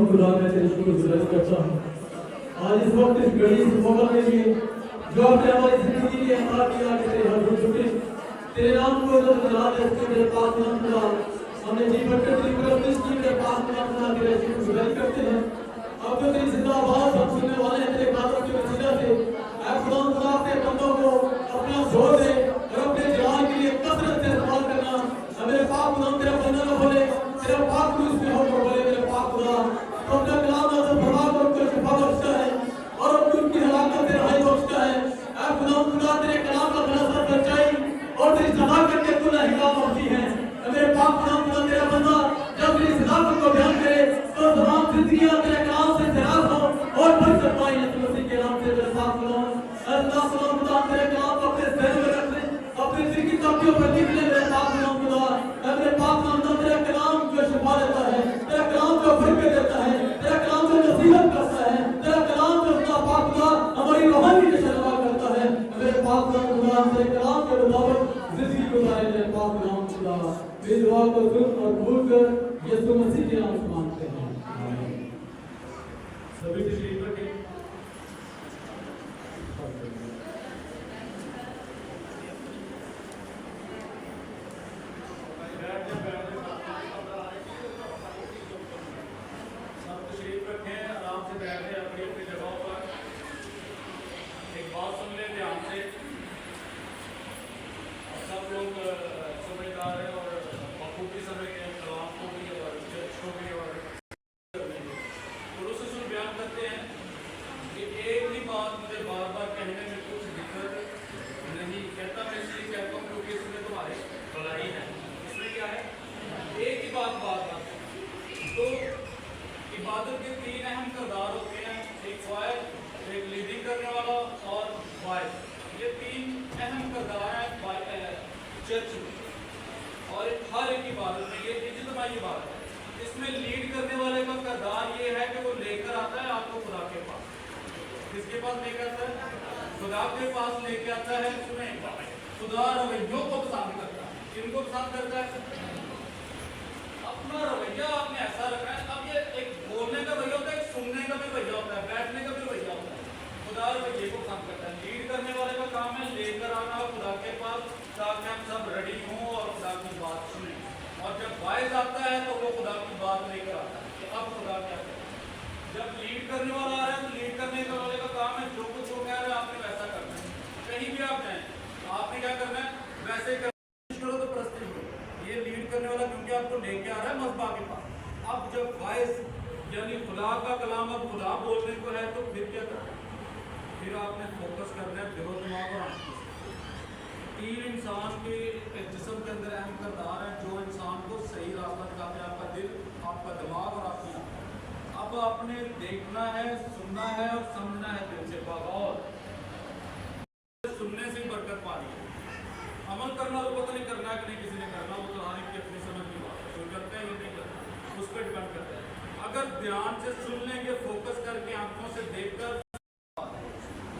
खुदा मैं तेरे शुक्र गुज़ार करता हूँ आज इस वक्त इस घड़ी इस मौका के लिए जो आपने हमारी जिंदगी में अता किया कि तेरे हर झुके तेरे नाम को जला दे तेरे पास नाम खुदा हमने जी भरकर तेरी परस्तिश की तेरे पास नाम खुदा तेरे शुक्र गुज़ार करते हैं अब जो तेरी जिंदा आवाज़ हम सुनने वाले हैं तेरे कादर के वसीला से ऐ खुदा खुदा अपने बंदों को अपना जोर दे और अपने जलाल के लिए कसरत से इस्तेमाल करना मेरे पाक खुदा तेरा बंदा न बोले तेरा पाक क्रूस में हो बोले मेरे पाक खुदा तो अपना कलाम से फरमा कर उनको शिफा बख्शता है और उनकी हलाकत से रहाई बख्शता है ऐ खुदा खुदा तेरे कलाम का भरोसा सच्चाई और तेरी सदाकत के तू हिदायत बख्शी है मेरे पाक खुदा खुदा तेरा बंदा जब तेरी सदाकत को बयान करे तो तमाम जिंदगियां तेरे कलाम से सराब हो और बरकत पाए यीशु मसीह के नाम से मेरे पाक खुदा अल्लाह खुदा तेरे कलाम को अपने ज़हन में रख ले अपने दिल की तकियों पर लिख ले मेरे पाक खुदा मेरे पाक खुदा तेरा कलाम जो शिफा देता है तेरा कलाम जो बरकत देता है तेरा कलाम जो नसीहत करता है तेरा कलाम जो अपना पाक खुदा हमारी रूहानी नशा करता है मेरे पाक खुदा तेरे कलाम के मुताबिक जिंदगी गुजारे मेरे पाक खुदा मेरी दुआ को सुन और कबूल कर यीशु मसीह के नाम से मांगते हैं सभी तशरीफ रखें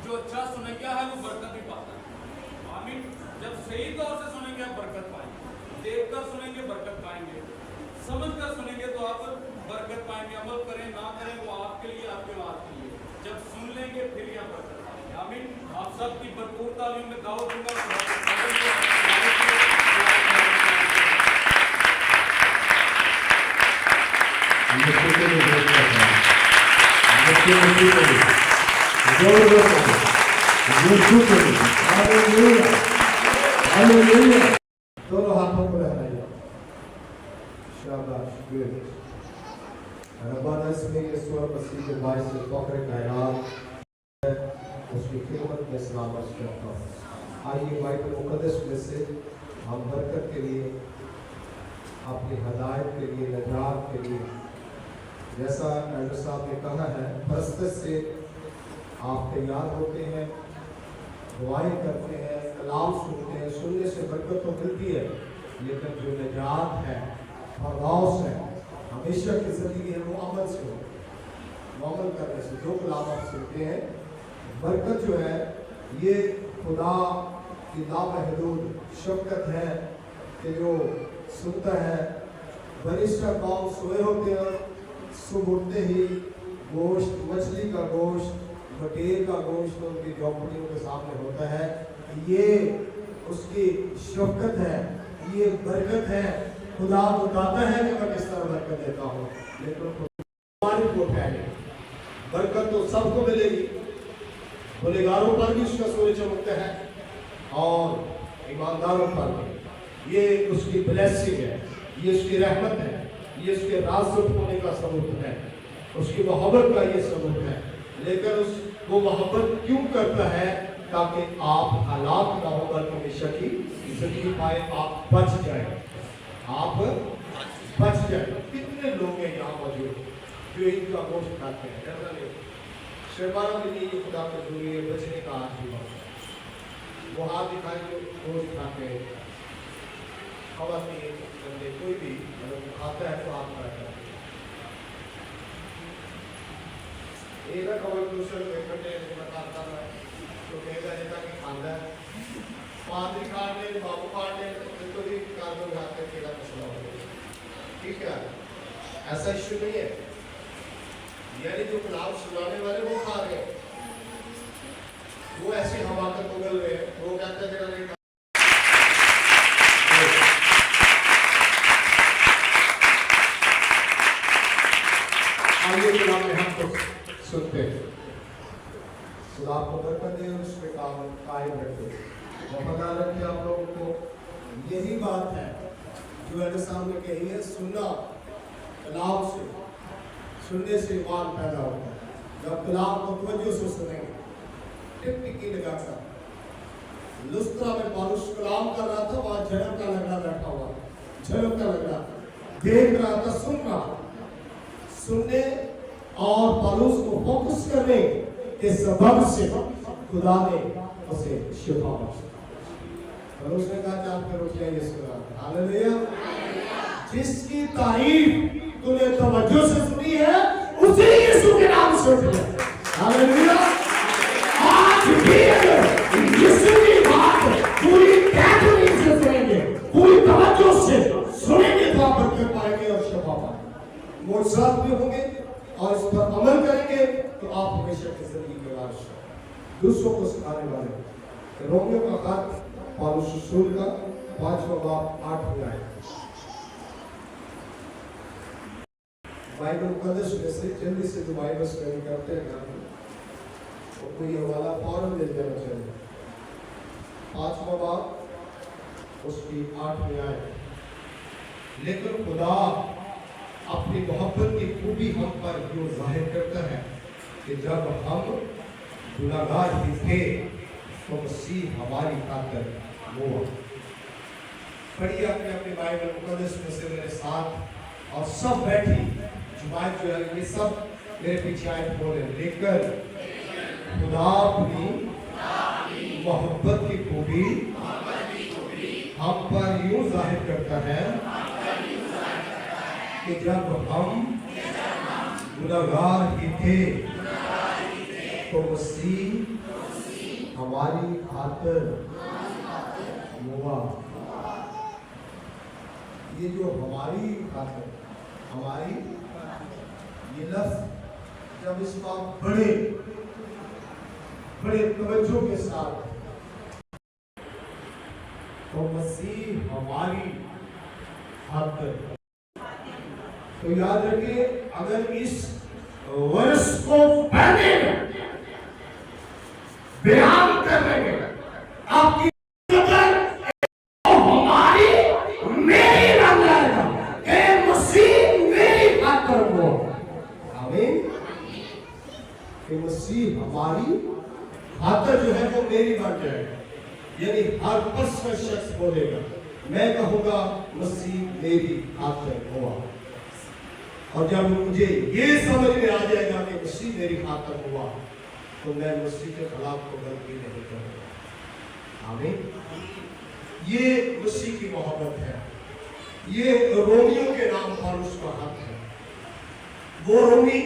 जो अच्छा सुने क्या है वो बरकत भी पाता है। आमीन। जब सही तौर से सुनेंगे आप बरकत पाएंगे। देखकर सुनेंगे बरकत पाएंगे, समझकर सुनेंगे तो आप बरकत पाएंगे। अमल करें ना करें वो आपके लिए, आपके औलाद के लिए। जब सुन लेंगे फिर यहाँ बरकत पाएंगे। आमीन। आप सबकी भरपूर तालीम में दावत दूंगा। दोनों हाथों को लहराइए। शाबाश, गुड। रब्बाना इसमें यीशु मसीह के बाइस से फख्र कायनात उसकी खिदमत में सलाम अर्ज़ करता हूँ। आइए बाइबल मुक़द्दस में से हम बरकत के लिए, अपनी हदायत के लिए, नजात के लिए, जैसा एल्डर साहब ने कहा है, फरस्ते से आप तैयार होते हैं, दुआएं करते हैं, कलाम सुनते हैं। सुनने से बरकत तो मिलती है, लेकिन जो निजात है, फरदाउस है, हमेशा की ज़िंदगी है, वो अमल से हो, वो अमल करने से। जो कलाम आप सुनते हैं, बरकत जो है ये खुदा की लामहदूद शफ़क़त है कि जो सुनता है। बरिश्ता कौम सोए होते हैं, सुबह उठते ही गोश्त, मछली का गोश्त, बटेर का गोश्त उनकी झोंपड़ियों के सामने होता है। ये उसकी शफ़क़त है, ये बरकत है। खुदा बताता है कि मैं किस तरह बरकत देता हूँ, लेकिन मालिक को ठहरे। बरकत तो सबको मिलेगी, गुनहगारों पर भी उसका सूरज चमकता है और ईमानदारों पर भी। ये उसकी ब्लेसिंग है, ये उसकी रहमत है, ये उसके राज़ होने का सबूत है, उसकी मोहब्बत का ये सबूत है। लेकिन वो मोहब्बत क्यों करता है? ताकि आप हालात ना हो, बल्कि हमेशा की जिंदगी पाए, आप बच जाए, आप बच जाए। कितने लोग हैं यहाँ मौजूद जो इनका गोश्त खाते हैं? डरना नहीं, शर्माना भी नहीं, ये खुदा का जरूरी है, बचने का आशीर्वाद। वो हाथ दिखाए जो गोश्त खाते हैं, खवातीन, बंदे, कोई भी अगर वो खाता है तो आप खाता है। एक खबर दूसरे बेटे खाता है तो कहेगा नेता कि खाना है, पादरी काट ले, बाबू काट ले, तो भी कानून जाते केला मसला हो गया। ठीक है, ऐसा इश्यू नहीं है। यानी जो कलाम सुनाने वाले वो खा रहे हैं, वो ऐसी हमाकत उगल रहे हैं, वो कहते हैं मेरा नहीं। आइए कलाम में हम तो सुनते हैं। खुदा आपको बरकत दे और उसमें कायम रखे, वफादार रखे आप लोगों को। यही बात है जो मेरे सामने कही है, सुनना कलाम से, सुनने से ईमान पैदा होता है। जब कलाम को तवज्जो से सुनेंगे, टिकटिकी लगाकर। लुस्त्रा में पौलुस कलाम कर रहा था, वहाँ झड़प का लगड़ा बैठा हुआ, झड़प का लगड़ा देख रहा था, सुन रहा, सुनने और पौलुस को फोकस करने के सबब से खुदा ने उसे शिफा बख्शी। पौलुस ने कहा चार फिर उठ जाइए सुना। हालेलुया। जिसकी तारीफ तूने तवज्जो से सुनी है, उसी यीशु के नाम से उठ जा। हालेलुया। आज भी यीशु की बात पूरी तैयारी से सुनेंगे, पूरी तवज्जो से सुनेंगे तो आप बरकत पाएंगे और शिफा पाएंगे, मुआवज़ात भी होंगे और इस पर अमल करेंगे तो आप हमेशा की जिंदगी के वारिस दूसरों को सिखाने वाले। रोमियो का खत पौलुस रसूल का 5वां बाब 8 आयत। बाइबल मुक़द्दस में से जल्दी से जो बाइबल स्टडी करते हैं वो कोई हवाला फौरन दे देना चाहिए। 5वां बाब उसकी 8 आयत। लेकिन खुदा अपनी मोहब्बत की खूबी हम पर यूँ जाहिर करता है कि जब हम गुनाहगार ही थे तो मसीह हमारी खातिर हुआ। पढ़िए अपने अपने बाइबल मुक़द्दस में से मेरे साथ, और सब बैठी जुबान जो है ये सब मेरे पीछे आए बोले। लेकर खुदा अपनी मोहब्बत की खूबी हम पर यूँ जाहिर करता है कि जब हम गुनाहगार ही थे तो मसीह हमारी खातिर हुआ। ये जो हमारी खातिर, हमारी ये लफ्ज जब इसका बड़े बड़े तवज्जो के साथ, तो मसीह हमारी खातिर, तो याद रखिए अगर इस वर्ष को पढ़ने में, बयान करने में आपकी मसीह हमारी खातिर जो है वो मेरी बन जाएगा। यानी हर पर्सनल शख्स बोलेगा, मैं कहूँगा मसीह मेरी खातिर हुआ। और जब मुझे ये समझ में आ जाएगा कि मसीह मेरी खातिर हुआ, तो मैं मसीह के खिलाफ को गलती नहीं करूँगा। आमीन। ये मसीह की मोहब्बत है। ये रोमियों के नाम पर उसका हक है। वो रोमी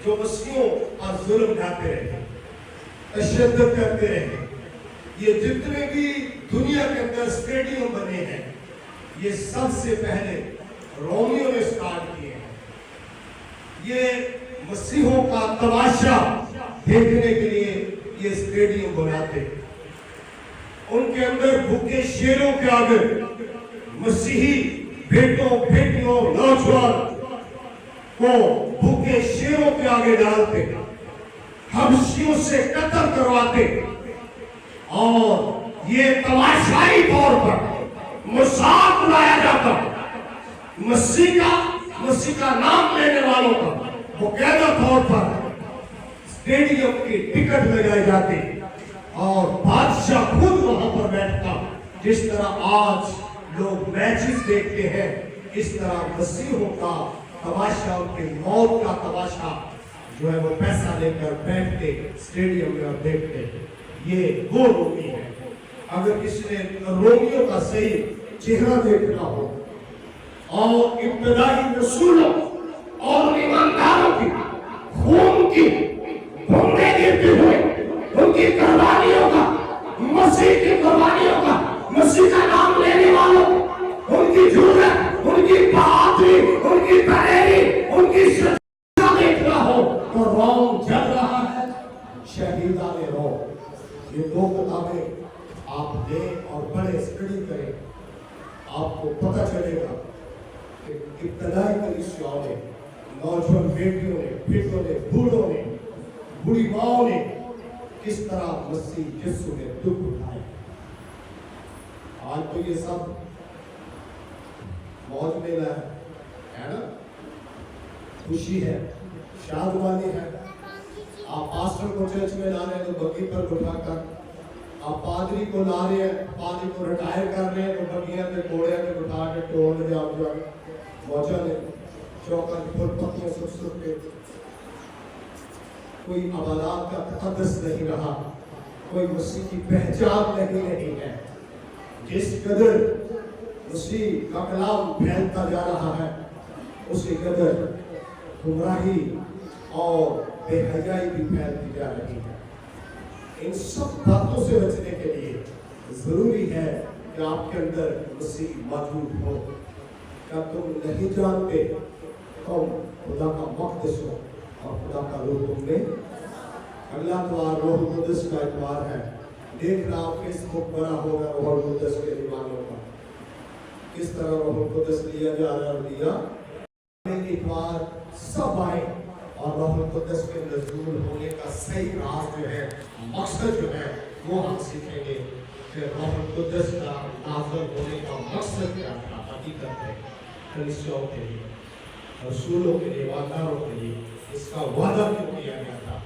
जो मसीहों पर जुल्म ढाते रहे, तशद्दुद करते रहे, ये जितने भी दुनिया के अंदर स्टेडियम बने हैं, ये सबसे पहले रोमियों ने स्टार्ट किए हैं। ये मसीहों का तमाशा देखने के लिए ये स्टेडियम बनाते। उनके अंदर भूखे शेरों के आगे मसीही बेटों बेटियों नौजवान को भूखे शेरों के आगे डालते, हबशियों से कत्ल करवाते, और ये तमाशाई तौर पर मजाक उड़ाया जाता। मसीह का नाम लेने वालों का मुकैदा तौर पर स्टेडियम की टिकट लगाई जाती और बादशाह खुद वहां पर बैठता। जिस तरह आज लोग मैचेस देखते हैं, इस तरह मसीहों का तमाशा, उनकी मौत का तमाशा जो है वो पैसा लेकर बैठते स्टेडियम में और देखते। ये वो रोमी है। अगर किसी ने रोमियों का सही चेहरा देखना हो और इब्तदाई रसूलों और ईमानदारों की खून की बूंदें गिरते हुए उनकी कुर्बानियों का, मसीह की कुर्बानियों का, मसीह का नाम लेने वालों, उनकी जुर्रत, उनकी बहादुरी, उनकी तैयारी, उनकी सच्चाई देखना हो तो रोम जल रहा है, शहीदाने रोम। ये दो किताबें आप लें और बड़े स्टडी करें, आपको पता चलेगा कि इब्तदाई कलीसियाओं ने, नौजवान बेटियों ने, बेटों ने, बूढ़ों ने, बूढ़ी माओं ने किस तरह मसीह यीशु ने दुख उठाए। आज तो ये सब मौज मेला है ना, खुशी है, शादवानी है। आप पास्टर को चर्च में ला रहे हैं तो बग्गी पर उठाकर, आप पादरी को ला रहे हैं, पादरी को रिटायर कर रहे हैं तो बग्गियां पे घोड़े पे उठा के टोल में आप जो मौजा ने चौका फूल पत्तियों से सुख के, कोई अबादात का तकद्दुस नहीं रहा, कोई मसीह की पहचान नहीं है। जिस कदर मसीह का कलाम फैलता जा रहा है, उसी कदर गुमराही और बेहयाई भी फैलती जा रही है। इन सब बातों से बचने के लिए जरूरी है कि आपके अंदर मसीह मौजूद हो। क्या तुम नहीं जानते तुम खुदा का मक़दस हो और खुदा का रूह तुम में? अगला द्वार रूह कुदस का द्वार है। देखना फेसबुक बना होगा रूह कुदस के दीवानों का, किस तरह रूह कुदस लिया जा रहा है। दिया एक बार सब आए और रूह कुदस के नज़ूल होने का सही राज जो है, मकसद जो है, वो हम सीखेंगे कि रूह कुदस का नाज़िल होने का मकसद क्या था, हकीकत है कलीसियाओं के लिए, रसूलों के लिए, वादारों के लिए इसका वादा क्यों किया गया था,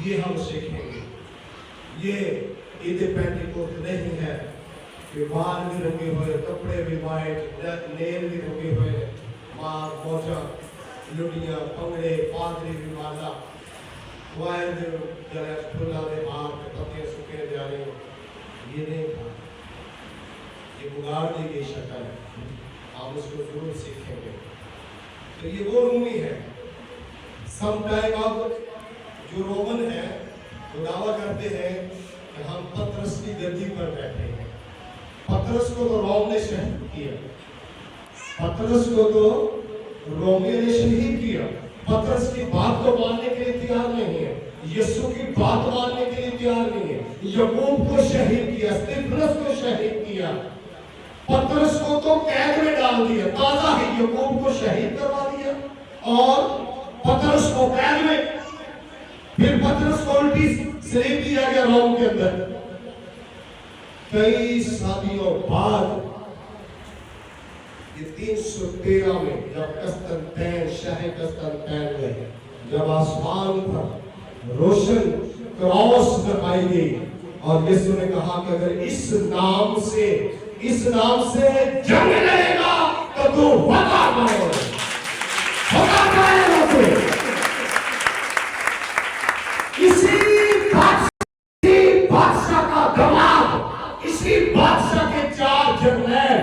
ये हम सीखेंगे। ये ईद पेंटिकोस्ट नहीं है कि बाल भी रंगे हुए, कपड़े भी वाइट, नेल भी रंगे हुए, मार मोजा लुटिया पंगड़े पादरी भी माला वायर जरा फुला दे मार के पत्ते सूखे जा रहे, ये नहीं था। ये बुगाड़ दी गई शक्ल है, आप उसको जरूर सीखेंगे। तो ये वो रूमी है। सम टाइम अब जो रोमन है वो दावा करते हैं कि हम पतरस की गद्दी पर बैठे हैं। पतरस को तो रोम ने शहीद किया, पतरस को तो रोमियो ने शहीद किया। पतरस की बात को मानने के लिए तैयार नहीं है, यीशु की बात मानने के लिए तैयार नहीं है। याकूब को शहीद किया, स्तिफनस को शहीद किया, पतरस को तो कैद में डाल दिया, ताजा ही याकूब को शहीद करवा दिया और पतरस को कैद में, फिर पतरस को उल्टी सलीब दिया गया रोम के अंदर। कई सदियों बाद ये 313 में जब कस्तनतैन शहर कस्तनतैन में जब आसमान पर रोशन क्रॉस लगाई गई और यीशु ने कहा कि अगर इस नाम से जंग लड़ेगा तो तू होगा तू। इसी बादशाह का दमाद, इसी बादशाह के 4 जर्नैल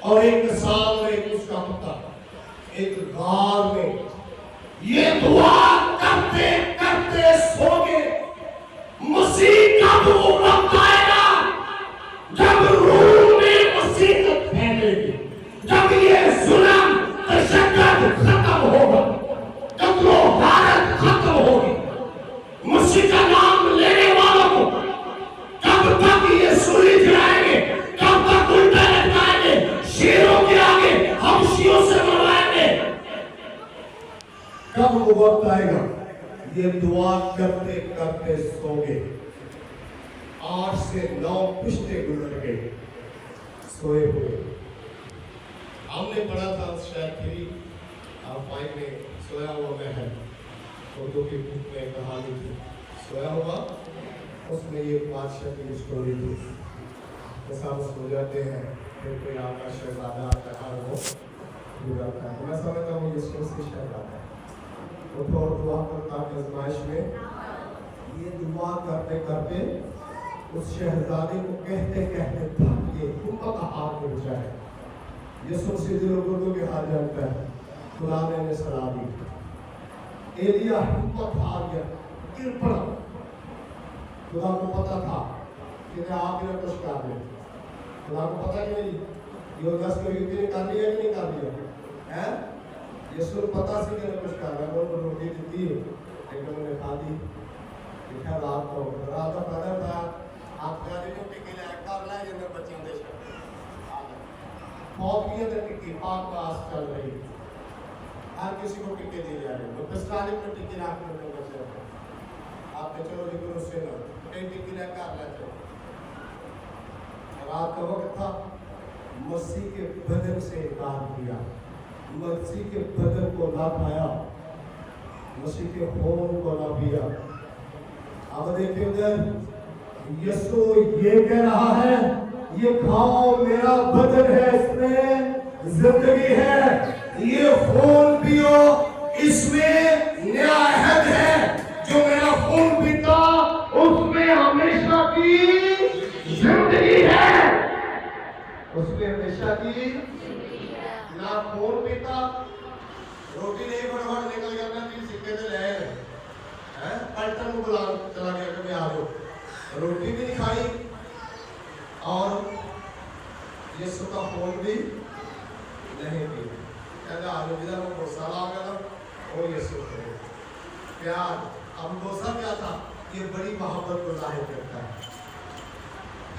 और एक साल में एक उसका पता एक गार में ये दुआ करते करते सो गए। मसीह का वक्त आएगा जब रूम में मसीहत फैलेगी, जब ये जुल्म तशद्दुद खत्म होगा, जब वो भारत खत्म होगी, मसीह का नाम लेने वालों को जब तक ये सूली जलाएंगे, तब तक उल्टा लटकाएंगे, शेरों के आगे हबशियों से मरवाएंगे। कब वो वक्त आएगा, ये दुआ करते करते सोगे। 8 से 9 पिछले गुजर गए सोए हुए। हमने पढ़ा था शायद 3 में सोया हुआ महल, उर्दू की बुक में कहानी थी, सोया हुआ, उसमें ये बादशाह की स्टोरी थी। जैसा हम सो जाते हैं फिर कोई आपका शहजादा आता है वो गुजरता है, मैं समझता हूँ ये से शहजादा है। उठो और दुआ करता आजमाइश में, ये दुआ करते करते उस शहजादे को कहते कहते थक के हिम्मत हार में जाए। यीशु मसीह लोगों के हाथ जानता है, खुदा ने सलाह दी। एलिया हिम्मत हार गया, गिर पड़ा। खुदा को पता था कि आप इन्हें कुछ कर रहे, खुदा को पता कि नहीं योगदास को युक्ति ने कर लिया कि नहीं कर लिया है। यीशु को पता से कि कुछ कर रहा है, वो रोटी दी लेकिन उन्होंने खा दी। लिखा रात का पैदा था, आप जाने को टिके ले कर लाए जिन्हें बच्चियों दे बहुत किए थे टिक्की पाक पास चल रही, हर किसी को टिक्के दिए जा रहे, तो पिस्तालिक में टिक्की रख लेते बच्चे आपने, चलो लेकिन उससे ना कई टिक्की ले कर लेते। रात का वक्त था, मसीह के बदन से इनकार किया, मसीह के बदन को ना पाया, मसीह के खून को ना पिया। अब देखिए उधर यीशु ये कह रहा है, ये खाओ मेरा बदन है, इसमें जिंदगी है, ये खून पियो, इसमें नया अहद है। जो मेरा खून पीता उसमें हमेशा की जिंदगी है, उसमें हमेशा की ना खून पीता। रोटी नहीं फटाफट निकल गया, अपना 3 सिक्के से ले हैं, पलटन को बुला चला गया कभी आ जाओ, रोटी भी नहीं खाई और यीशु का खून भी नहीं पी। कहता आलूदा को गुस्सा आ गया वो यीशु को प्यार। अब दूसरा क्या था, ये बड़ी मोहब्बत को जाहिर करता है।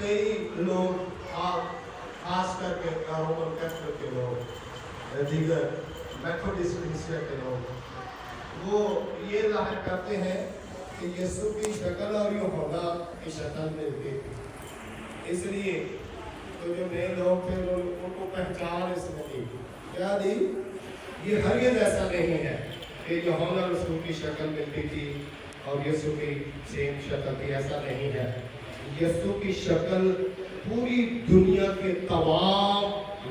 कई लोग खास करके रोमन कैथोलिक के लोग, दीगर मेथोडिस्ट क्रिश्चियन के लोग, वो ये जाहिर करते हैं कि यीशु की शक्ल और यूहन्ना की शक्ल मिलती थी, इसलिए तो जो नए लोग थे उनको पहचान इसमें दी। क्या दी? ये हरगिज़ ऐसा नहीं है कि यूहन्ना रसूल की शक्ल मिलती थी और यीशु की सेम शक्ल थी, ऐसा नहीं है। यीशु की शक्ल पूरी दुनिया के तमाम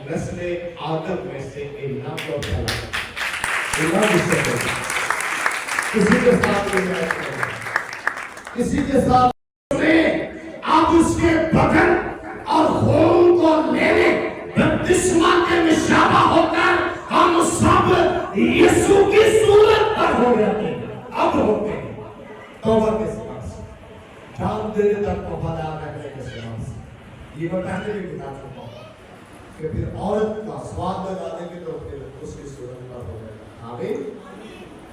नस्ल आदम में से इल्ला को फैला, किसी के साथ किसी के साथ आप उसके बदन और खून को लेने बपतिस्मा के निशाबा होकर हम सब यीशु की सूरत पर हो जाते हैं। अब होते हैं तौबा के साथ, जान देने तक वफादार रहने के साथ। ये मैं पहले भी बता चुका हूं, कि फिर औरत का स्वाद लगा देंगे तो फिर उसकी सूरत का हो जाएगा। आमीन।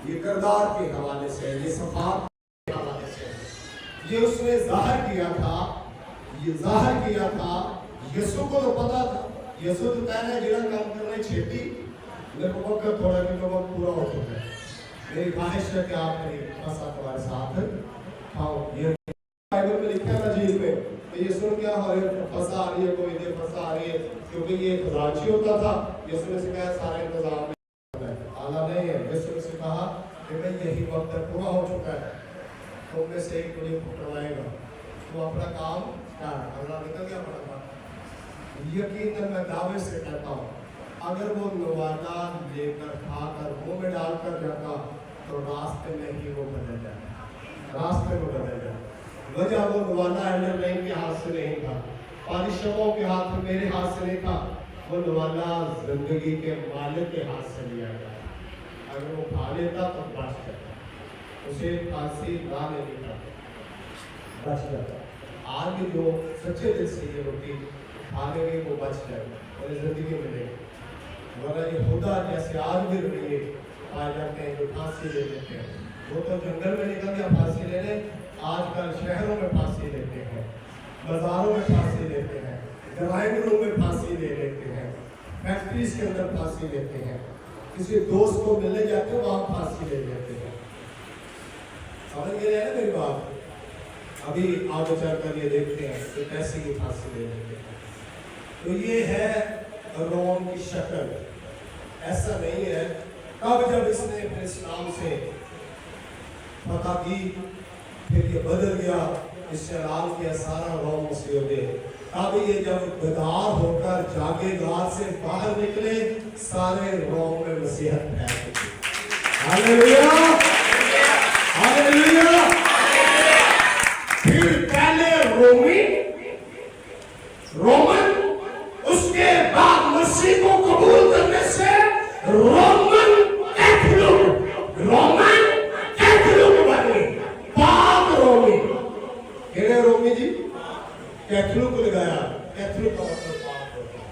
ये किरदार के हवाले से, ये सफात के हवाले से, ये उसने जाहिर किया था, ये जाहिर किया था। यीशु को तो पता था, यीशु तो कहना जिला काम करना छेती, मेरे को वक्त थोड़ा भी तो वक्त पूरा हो चुका है। मेरी ख्वाहिश है कि आप मेरी फसा तुम्हारे साथ खाओ। ये बाइबल में लिखा है नजीब में, तो ये सुन क्या हो रहा है, फंसा आ रही है, कोई इधर फंसा आ रही है, क्योंकि ये खजांची होता था। यीशु ने सिखाया सारे इंतजाम में आला नहीं है। यीशु ने कहा कि भाई यही वक्त पूरा हो चुका है, तुम में से एक तुझे पकड़वाएगा, तो अपना काम स्टार्ट करना। निकल गया बड़ा काम। यकीनन मैं दावे से कहता हूँ, अगर वो नवादा लेकर खाकर मुंह में डालकर जाता तो रास्ते में ही वो बदल जाता, रास्ते में बदल जाता। वजह वो नवादा एंडर लाइन के हाथ से नहीं था, पारिशमों के हाथ में, मेरे हाथ से नहीं था, वो नवादा जिंदगी के मालिक के हाथ से लिया गया। अगर वो खा लेता तो बच जाता, उसे फांसी ना लेनी था, बच जाता। आज भी जो सच्चे दिल से ये रोटी खाने में वो बच जाए और जिंदगी मिलेगी। वरना ये खुदा जैसे आज भी रुपये पाए जाते हैं जो फांसी ले लेते हैं, वो तो जंगल में निकल गया फांसी लेने, आजकल शहरों में फांसी लेते हैं, बाजारों में फांसी लेते हैं, ड्राइंग रूम में फांसी ले लेते हैं, फैक्ट्रीज के अंदर फांसी लेते हैं, किसी दोस्त को मिलने जाते हैं वहाँ फांसी ले लेते हैं। समझ गए ना मेरी बात? अभी आगे चलकर ये देखते हैं कि कैसे की फांसी ले लेते हैं। तो ये है रोम की शक्ल। ऐसा नहीं है। तब जब इसने फिर इस्लाम से पता की, फिर ये बदल गया, इससे लाल किया सारा रोम मुसीबे। तब ये जब बेदार होकर जागेदार से बाहर निकले, सारे रोम में मसीहत फैल गई। Hallelujah, hallelujah. फिर पहले रोमन, उसके बाद मसीह को कबूल करने से रोमन कैथोलिक बने। पाक रोमी, केड़े रोमी जी? कैथोलिक को लगाया। कैथोलिक का मतलब पाक होता है।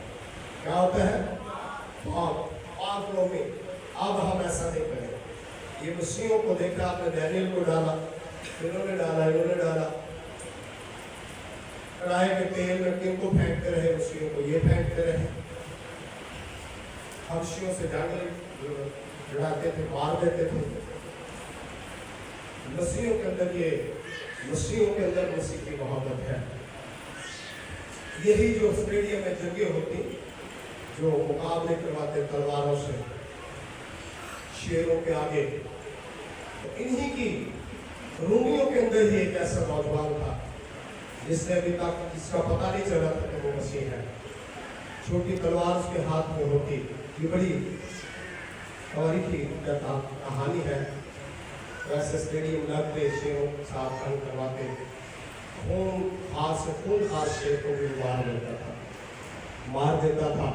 क्या होता है? पाक रोमी। अब हम ऐसा नहीं करें। ये मसीहों को देखा, आपने डैनियल को डाला, इन्होंने डाला, इन्होंने डाला, कढ़ाई के तेल में किनको फेंकते रहे, मसीहों को ये फेंकते रहे। हबशियों से जंग लड़ाते थे, मार देते थे। मसीहों के अंदर ये, मसीहों के अंदर मसीह की मोहब्बत है। यही जो स्टेडियम में जंगें होती, जो मुकाबले करवाते तलवारों से शेरों के आगे, तो इन्हीं की रूमियों के अंदर ही एक ऐसा नौजवान था जिसने अभी तक इसका पता नहीं चला था कि वो मसीह है। छोटी तलवार उसके हाथ में होती। ये बड़ी तारीखी कहानी है। वैसे स्टेडियम लगते, शेरों के साथ रंग करवाते, खून खास शेर को भी मार देता था।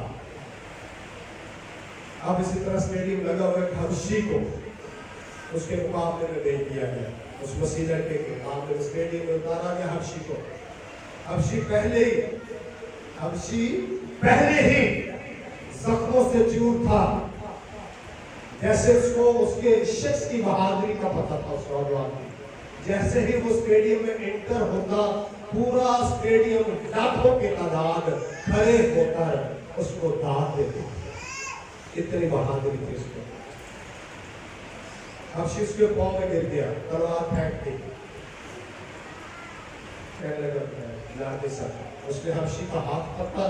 अब इसी तरह स्टेडियम लगा हुआ हबशी को उसके मुकाबले में भेज दिया गया। उस मसीह लड़के के मुकाबले में स्टेडियम में उतारा गया हबशी को। हबशी पहले ही जख्मों से चूर था। जैसे उसको उसके शख्स की बहादुरी का पता था उस नौजवान की। जैसे ही वो स्टेडियम में एंटर होता, पूरा स्टेडियम लाखों के तादाद खड़े होकर उसको दाद देते। इतनी बहादुरी थी उसको। हबशी उसके पांव में गिर गया, तलवार फेंक दी, कहने लगा उसने हबशी का हाथ पकड़ा।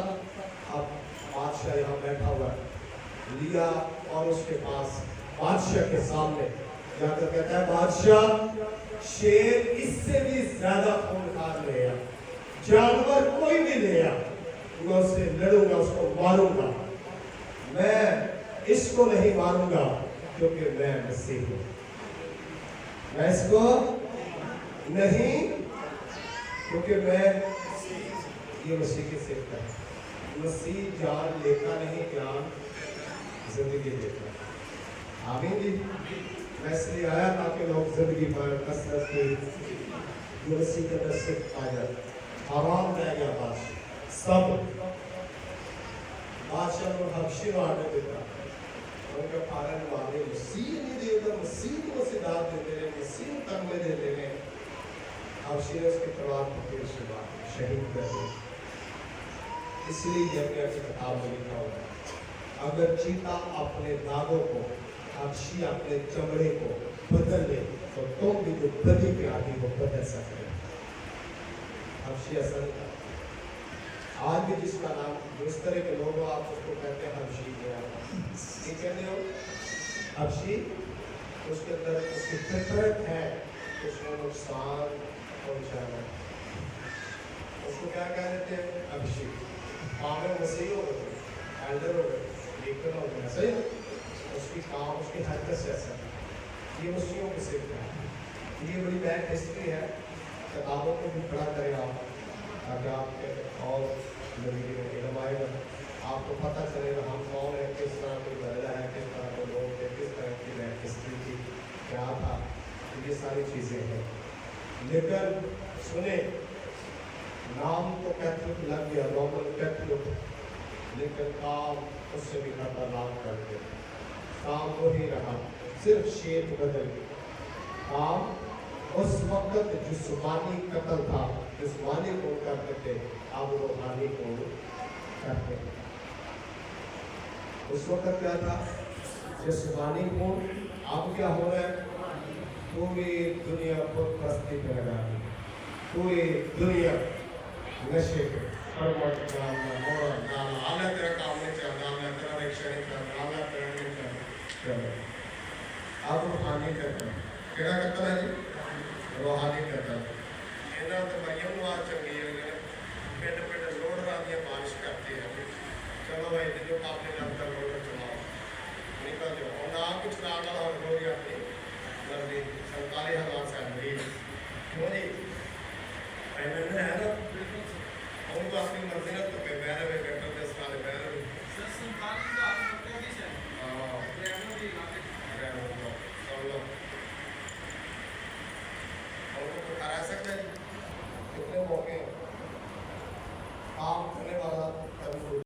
अब बादशाह यहाँ बैठा हुआ लिया और उसके पास बादशाह के सामने जाकर कहता है, बादशाह, शेर इससे भी ज्यादा खूनखार ले आ, जानवर कोई भी ले आ, मैं उससे लड़ूंगा, उसको मारूंगा। मैं इसको नहीं मारूंगा क्योंकि मैं मसीह हूं। मैं इसको नहीं, क्योंकि मैं ये मसीह की सेवक है। मसीह जान लेता नहीं, जान जिंदगी देता। आमीन जी। मैं इसलिए आया ताकि लोग जिंदगी पर कसरत की मसीह के अंदर सिर्फ आ जाए। आराम रह गया, बस सब बादशाह को हबशी मारने देता उनके कारण मारे मसीह नहीं देता मसीह को सिद्धार्थ देते रहे मसीह तंग में देते रहे हबशी ने उसकी तलवार पकड़ से मार शहीद कर दिया इसलिए यर्मिया की किताब में लिखा हुआ है अगर चीता अपने दागों को हबशी अपने चमड़े को बदल ले तो तुम भी जो बदी पे आती वो बदल सकते हो हबशी ऐसा नहीं था आज भी जिसका नाम जिस तरह के लोग हो आप उसको कहते हैं हबशी ये कहते हो हबशी उसके अंदर उसकी फितरत है उसको नुकसान पहुंचाना उसको क्या कह देते हैं हबशी आगे मसीह हो गए एल्डर हो गए लेकिन हो गया सही उसकी काम उसकी हरकत से ऐसा ये मसीहों को सिर्फ है ये बड़ी बैक हिस्ट्री है किताबों को भी पढ़ा करें आप ताकि आपके और जिंदगी में इल्म आएगा आपको पता चलेगा हम कौन है किस तरह की बदला है किस तरह के लोग थे किस तरह की बैक हिस्ट्री थी क्या था ये सारी चीज़ें हैं लेकिन सुने नाम तो कैथलिक लग गया रोमन कैथलिक लेकिन काम उससे भी खतरनाक कर दिया काम वही रहा सिर्फ शेप बदल काम उस वक्त जिस्मानी कत्ल था जिस्मानी को करते थे अब रूहानी को करते उस वक्त क्या था जिस्मानी को अब क्या हो रहा है पूरी दुनिया खुद प्रस्ती पे लगा दी पूरी दुनिया नशे पे आना तेरा काम नहीं चल रहा तेरा रिक्शा नहीं चल रहा आना तेरा नहीं चल रहा अब रूहानी करता केड़ा करता है जी रूहानी करता इन्होंने तो मरियम को आज चंगी है पिंड पिंड लोड़ रात बारिश करती है चलो भाई जो काम ने नाम कर लोड़ चलाओ निकल जाओ और ना कुछ नाम वाला हो गया अपनी जल्दी 47,000 सैलरी क्यों जी मैंने है ना उनको अपनी मर्जी ना तो बैरे में गटर के साथ बैरे में सर संतान का आप करते हैं सर हां ड्राइवर भी लाते ड्राइवर को चलो और तो करा सकते हैं कितने मौके काम करने वाला कभी